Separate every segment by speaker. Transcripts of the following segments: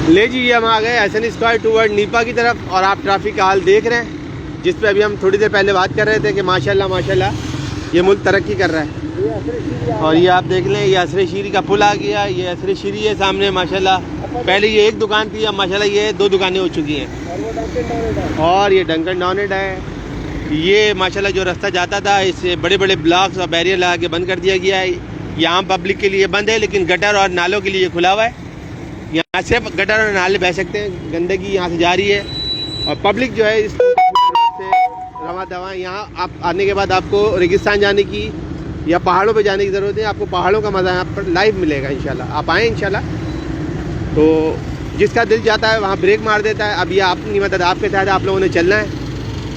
Speaker 1: ले जी, हम आ गए एहसन स्क्वायर टूवर्ड नीपा की तरफ और आप ट्रैफिक का हाल देख रहे हैं, जिस पे अभी हम थोड़ी देर पहले बात कर रहे थे कि माशाल्लाह माशाल्लाह ये मुल्क तरक्की कर रहा है। और ये आप देख लें, ये असरे शीरी का पुल आ गया, ये असरे शीरी है सामने माशाल्लाह। पहले ये एक दुकान थी, अब माशाल्लाह ये 2 दुकानें हो चुकी हैं। और ये डंकन डोनेट है। ये माशाल्लाह जो रास्ता जाता था इससे बड़े बड़े ब्लॉक्स और बैरियर लगा के बंद कर दिया गया है। ये आम पब्लिक के लिए बंद है, लेकिन गटर और नालों के लिए खुला हुआ है। यहाँ से गटर और नाले बह सकते हैं, गंदगी यहाँ से जा रही है और पब्लिक जो है इस से रवा दवा। यहाँ आप आने के बाद आपको रेगिस्तान जाने की या पहाड़ों पे जाने की ज़रूरत है। आपको पहाड़ों का मज़ा यहाँ पर लाइव मिलेगा इंशाल्लाह। आप आएँ इंशाल्लाह। तो जिसका दिल जाता है वहाँ ब्रेक मार देता है। अब ये अपनी मदद आपके तहत आप लोगों ने चलना है।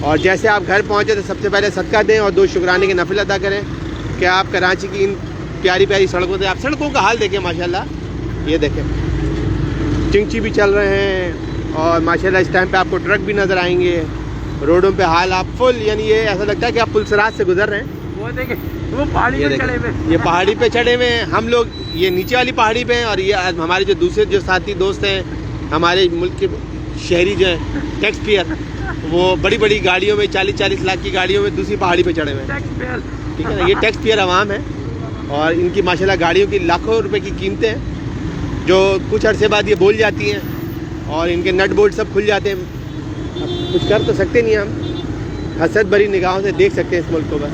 Speaker 1: और जैसे आप घर पहुँचे तो सबसे पहले सदका दें और 2 शुक्राने के नफिल अदा करें कि आप कराची की इन प्यारी प्यारी सड़कों से, आप सड़कों का हाल देखें माशाल्लाह। ये देखें चिंची भी चल रहे हैं और माशाल्लाह इस टाइम पे आपको ट्रक भी नज़र आएंगे। रोडों पे हाल आप फुल, यानी ये ऐसा लगता है कि आप पुलसरात से गुजर रहे हैं।
Speaker 2: वो देखें, वो पहाड़ी पे चढ़े हुए,
Speaker 1: ये पहाड़ी पे चढ़े हुए हैं हम लोग, ये नीचे वाली पहाड़ी पे हैं। और ये हमारे जो दूसरे जो साथी दोस्त हैं, हमारे मुल्क के शहरी जो हैं टैक्स पेयर, वो बड़ी बड़ी गाड़ियों में 40-40 लाख की गाड़ियों में दूसरी पहाड़ी पे चढ़े हुए हैं। ठीक है ना, ये टैक्स पेयर अवाम है और इनकी माशाल्लाह गाड़ियों की लाखों रुपए की कीमतें हैं, जो कुछ अरसे बाद ये बोल जाती हैं और इनके नट बोल्ट सब खुल जाते हैं। अब कुछ कर तो सकते नहीं, हम हसद भरी निगाहों से देख सकते हैं इस मुल्क को बस।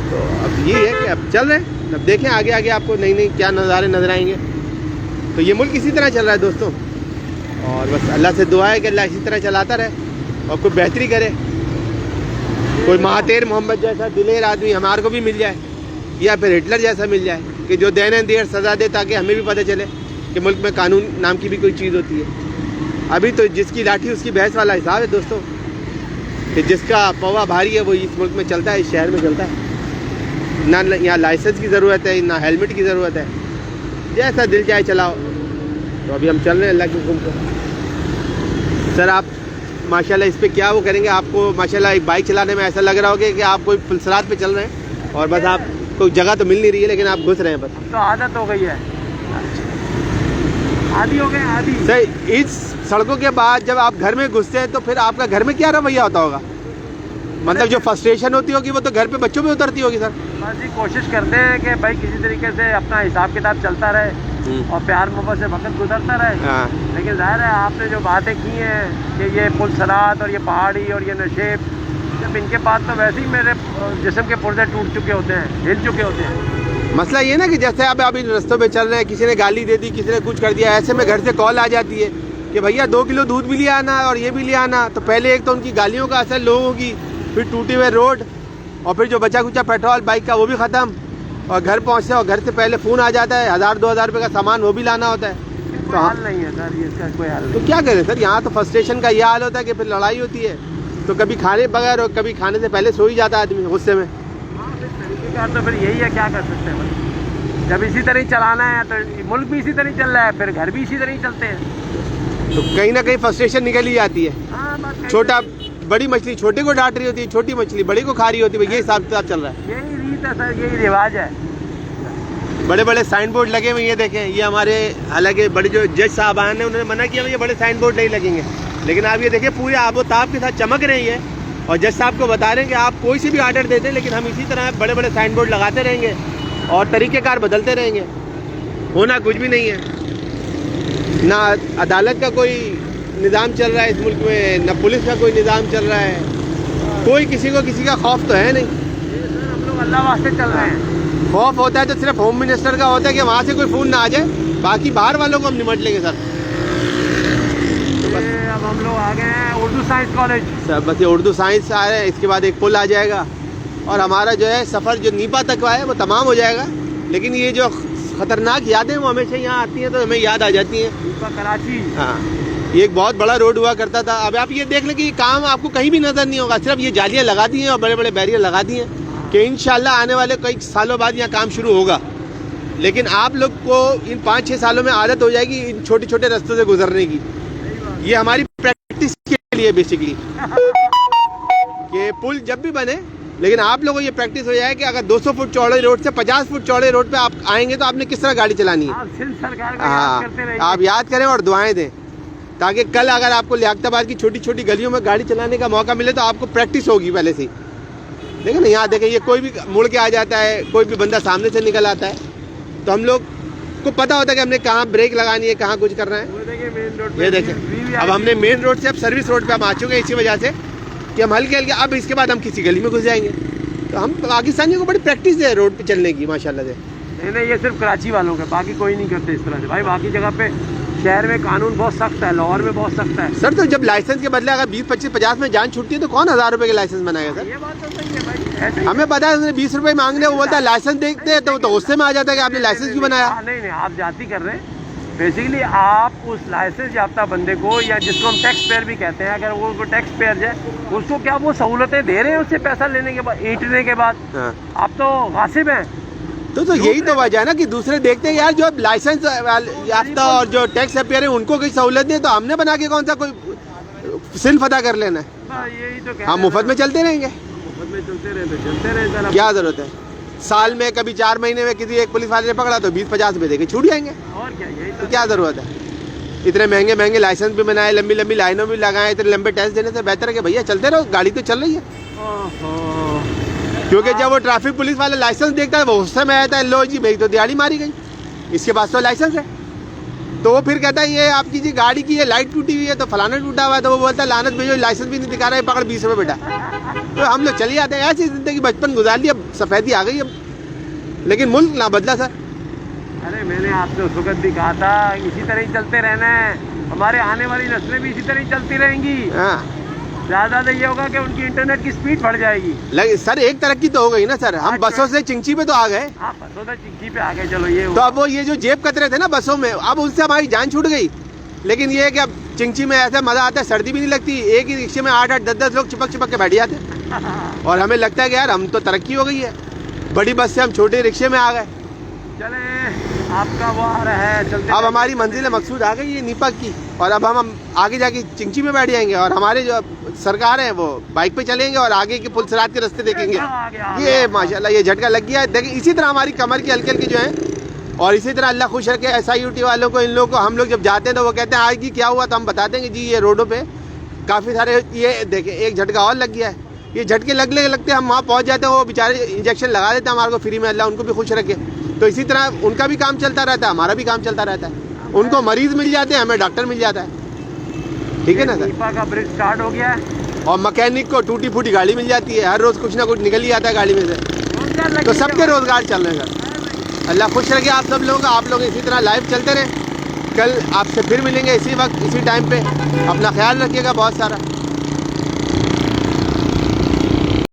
Speaker 1: तो अब ये है कि अब चल रहे हैं, अब देखें आगे आगे आपको नई नई क्या नज़ारे नजर आएंगे। तो ये मुल्क इसी तरह चल रहा है दोस्तों, और बस अल्लाह से दुआ है कि अल्लाह इसी तरह चलाता रहे और कोई बेहतरी करे। कोई महातेर मोहम्मद जैसा दिलेर आदमी हमारे को भी मिल जाए, या फिर हिटलर जैसा मिल जाए कि जो देर देर सज़ा दे, ताकि हमें भी पता चले कि मुल्क में कानून नाम की भी कोई चीज़ होती है। अभी तो जिसकी लाठी उसकी भैंस वाला हिसाब है दोस्तों, कि जिसका पौवा भारी है वो इस मुल्क में चलता है, इस शहर में चलता है। ना यहाँ लाइसेंस की ज़रूरत है, ना हेलमेट की ज़रूरत है, जैसा दिल चाहे चलाओ। तो अभी हम चल रहे हैं अल्लाह के हुक्म से। सर आप माशाल्लाह इस पर क्या वो करेंगे, आपको माशाल्लाह एक बाइक चलाने में ऐसा लग रहा होगा कि आप कोई पुलसरात पे चल रहे हैं और बस आपको जगह तो मिल नहीं रही है, लेकिन आप घुस रहे हैं बस।
Speaker 2: तो आदत हो गई है, आदी हो गए आदी।
Speaker 1: सही, इस सड़कों के बाद जब आप घर में घुसते हैं तो फिर आपका घर में क्या रवैया होता होगा? मतलब जो फ्रस्ट्रेशन होती होगी वो तो घर पे बच्चों पे उतरती होगी सर।
Speaker 2: बस जी कोशिश करते हैं कि भाई किसी तरीके से अपना हिसाब किताब चलता रहे और प्यार मोहब्बत से वक्त गुजरता रहे। लेकिन जाहिर है आपने जो बातें की हैं कि ये पुलसरात और ये पहाड़ी और ये नशेब, जब इनके बाद तो वैसे ही मेरे जिस्म के पुर्जे टूट चुके होते हैं, हिल चुके होते हैं।
Speaker 1: मसला ये ना कि जैसे आप अभी रास्तों पे चल रहे हैं, किसी ने गाली दे दी, किसी ने कुछ कर दिया, ऐसे में घर से कॉल आ जाती है कि भैया 2 किलो दूध भी ले आना और ये भी ले आना। तो पहले एक तो उनकी गालियों का असर लोगों की, फिर टूटे हुए रोड, और फिर जो बचा कुचा पेट्रोल बाइक का वो भी ख़त्म, और घर पहुँचते और घर से पहले फ़ोन आ जाता है 1000-2000 रुपये का सामान वो भी लाना होता है।
Speaker 2: तो हाल नहीं है सर, ये इसका कोई हाल नहीं।
Speaker 1: तो क्या करें सर, यहाँ तो फ्रस्ट्रेशन का ये हाल होता है कि फिर लड़ाई होती है, तो कभी खाने बगैर और कभी खाने से पहले सो ही जाता है आदमी गुस्से में।
Speaker 2: तो फिर यही है, क्या कर सकते हैं। जब इसी तरह ही चलाना है तो मुल्क भी इसी तरह ही चल रहा है, फिर घर भी इसी तरह ही चलते हैं।
Speaker 1: तो कहीं ना कहीं फ्रस्ट्रेशन निकल ही जाती है। छोटा बड़ी मछली छोटे को डांट रही होती है, छोटी मछली बड़ी को खा रही होती है, ये हिसाब किताब चल रहा है।
Speaker 2: यही रीत है सर, यही रिवाज है।
Speaker 1: बड़े बड़े साइन बोर्ड लगे हुए, ये देखें, ये हमारे हालांकि बड़े जो जज साहबान हैं उन्होंने मना किया ये बड़े साइन बोर्ड नहीं लगेंगे, लेकिन आप ये देखिए पूरे आबोताब के साथ चमक रही है। और जज साहब को बता रहे हैं कि आप कोई सी भी आर्डर दे दें, लेकिन हम इसी तरह बड़े बड़े साइन बोर्ड लगाते रहेंगे और तरीक़ेकार बदलते रहेंगे। होना कुछ भी नहीं है, ना अदालत का कोई निज़ाम चल रहा है इस मुल्क में, ना पुलिस का कोई निज़ाम चल रहा है, कोई किसी को किसी का खौफ तो है नहीं।
Speaker 2: हम लोग अल्लाह वास्ते चल रहे हैं।
Speaker 1: खौफ होता है तो सिर्फ होम मिनिस्टर का होता है कि वहाँ से कोई फ़ोन ना आ जाए, बाकी बाहर वालों को हम निमट लेंगे सर।
Speaker 2: अब हम लोग आ गए हैं उर्दू साइंस कॉलेज
Speaker 1: सर, बस ये उर्दू साइंस आ रहे हैं, इसके बाद एक पुल आ जाएगा और हमारा जो है सफ़र जो नीपा तक का है वो तमाम हो जाएगा। लेकिन ये जो ख़तरनाक यादें वो हमेशा यहाँ आती हैं, तो हमें याद आ जाती हैं।
Speaker 2: नीपा कराची,
Speaker 1: हाँ, ये एक बहुत बड़ा रोड हुआ करता था। अब आप ये देख लें कि ये काम आपको कहीं भी नज़र नहीं होगा, सिर्फ ये जालियाँ लगा दी हैं और बड़े बड़े बैरियर लगा दिए हैं कि इंशाल्लाह आने वाले कई सालों बाद यहाँ काम शुरू होगा। लेकिन आप लोग को इन 5-6 सालों में आदत हो जाएगी इन छोटे छोटे रास्तों से गुजरने की। ये हमारी प्रैक्टिस के लिए बेसिकली कि पुल जब भी बने लेकिन आप लोगों को ये प्रैक्टिस हो जाए कि अगर 200 फुट चौड़े रोड से 50 फुट चौड़े रोड पे आप आएंगे तो आपने किस तरह गाड़ी चलानी है।
Speaker 2: आप सिर्फ सरकार को याद करते रहिए।
Speaker 1: आप याद करें और दुआएं दें, ताकि कल अगर आपको लियाकताबाद की छोटी छोटी गलियों में गाड़ी चलाने का मौका मिले तो आपको प्रैक्टिस होगी पहले से ही। देखें ना, यहाँ देखें, ये कोई भी मुड़ के आ जाता है, कोई भी बंदा सामने से निकल आता है, तो हम लोग को पता होता है कि हमने कहाँ ब्रेक लगानी है, कहाँ कुछ करना है। ये देखें, अब हमने मेन रोड से अब सर्विस रोड पे हम आ चुके हैं, इसी वजह से कि हम हल्के हल्के, अब इसके बाद हम किसी गली में घुस जाएंगे। तो हम पाकिस्तानियों को बड़ी प्रैक्टिस है रोड पे चलने की माशाल्लाह से।
Speaker 2: नहीं, ये सिर्फ कराची वालों का, बाकी कोई नहीं करते इस तरह से भाई। बाकी जगह पे शहर में कानून बहुत सख्त है, लाहौर में बहुत सख्त है
Speaker 1: सर। तो जब लाइसेंस के बदले अगर 20, 25, 50 में जान छूटती है तो कौन 1000 रुपए के लाइसेंस बनाएगा सर?
Speaker 2: ये बात तो सही है भाई।
Speaker 1: हमें पता है उसने 20 रुपए मांगने, वो बोलता है लाइसेंस देखते हैं, तो गुस्से में आ जाता है कि आपने लाइसेंस क्यों बनाया।
Speaker 2: नहीं, आप जाती कर रहे हैं। बेसिकली आप उस लाइसेंस याफ्ता बंदे को, या जिसको हम टैक्स पेयर भी कहते हैं, अगर वो टैक्स पेयर है, उसको क्या वो सहूलतें दे रहे हैं उससे पैसा लेने के बाद, ईंटने के बाद? आप तो गासिब हैं।
Speaker 1: तो यही तो वजह है ना कि दूसरे देखते हैं यार जो लाइसेंस याफ्ता और जो टैक्स पेयर है उनको कोई सहूलत नहीं, तो हमने बना के कौन सा कोई सिल्फ अदा कर लेना है।
Speaker 2: यही तो
Speaker 1: हम मुफ्त में चलते रहेंगे,
Speaker 2: मुफ्त में चलते रहे।
Speaker 1: क्या जरूरत है? साल में कभी 4 महीने में किसी एक पुलिस वाले ने पकड़ा तो 20-50 रुपए देके छूट जाएंगे।
Speaker 2: और क्या, यही
Speaker 1: तो क्या जरूरत है? इतने महंगे महंगे लाइसेंस भी बनाए, लंबी लंबी लाइनों भी लगाए, इतने लंबे टेस्ट देने से बेहतर है कि भैया चलते रहो, गाड़ी तो चल रही है। क्योंकि जब वो ट्रैफिक पुलिस वाला लाइसेंस देखता है वो गुस्से में आता है, लो जी भाई तो दिहाड़ी मारी गई, इसके पास तो लाइसेंस है। तो वो फिर कहता है ये आपकी जी गाड़ी की ये लाइट टूटी हुई है, तो फलाना टूटा हुआ है, तो वो बोलता है लानत भेजो, लाइसेंस भी नहीं दिखा रहा है, पकड़ 20 रुपये बेटा। तो हम लोग चले जाते हैं, ऐसी जिंदगी बचपन गुजार ली, अब सफेदी आ गई अब, लेकिन मुल्क ना बदला सर।
Speaker 2: अरे मैंने आपसे उस वक्त भी कहा था इसी तरह ही चलते रहना है, हमारे आने वाली नस्लें भी इसी तरह ही चलती रहेंगी। ज्यादा तो ये होगा कि उनकी इंटरनेट की स्पीड बढ़ जाएगी।
Speaker 1: सर एक तरक्की तो हो गई ना सर, हम बसों से चिंची पे तो आ गए।
Speaker 2: हाँ, बसों से चिंची पे आ गए, चलो ये
Speaker 1: तो अब वो ये जो जेब कतरे थे ना बसों में, अब उनसे हमारी जान छूट गई। लेकिन ये है कि अब चिंची में ऐसा मजा आता है, सर्दी भी नहीं लगती, एक ही रिक्शे में 8-8, 10-10 लोग चिपक चिपक के बैठ जाते। और हमें लगता है कि यार हम तो तरक्की हो गई है, बड़ी बस से हम छोटे रिक्शे में आ गए।
Speaker 2: चले, आपका वो आ रहा है, चलते।
Speaker 1: अब हमारी मंजिल मकसूद आ गई है नीपक की, और अब हम आगे जाके चिंची में बैठ जाएंगे, और हमारे जो सरकार है वो बाइक पे चलेंगे और आगे के पुल सरात के रास्ते देखेंगे। ये माशाल्लाह ये झटका लग गया है। देखिए इसी तरह हमारी कमर की हल्की हल्की जो है, और इसी तरह अल्लाह खुश रखे SIUT वालों को, इन लोगों को। हम लोग जब जाते हैं तो वो कहते हैं आज की क्या हुआ, तो हम बताते हैं कि जी ये रोडों पे काफ़ी सारे, ये देखें एक झटका और लग गया है। ये झटके लगते हम वहाँ पहुँच जाते हैं, वो बेचारे इंजेक्शन लगा देते हैं हमारे को फ्री में, अल्लाह उनको भी खुश रखे। तो इसी तरह उनका भी काम चलता रहता है, हमारा भी काम चलता रहता है। उनको मरीज मिल जाते हैं, हमें डॉक्टर मिल जाता है। ठीक है ना सर?
Speaker 2: नीपा का ब्रिज स्टार्ट हो गया है,
Speaker 1: और मैकेनिक को टूटी फूटी गाड़ी मिल जाती है, हर रोज कुछ ना कुछ निकल ही आता है गाड़ी में से। तो सबके रोजगार चल रहे हैं सर। अल्लाह खुश रखे आप सब लोगों का। आप लोग इसी तरह लाइव चलते रहे। कल आपसे फिर मिलेंगे इसी वक्त इसी टाइम पे। अपना ख्याल रखिएगा बहुत सारा।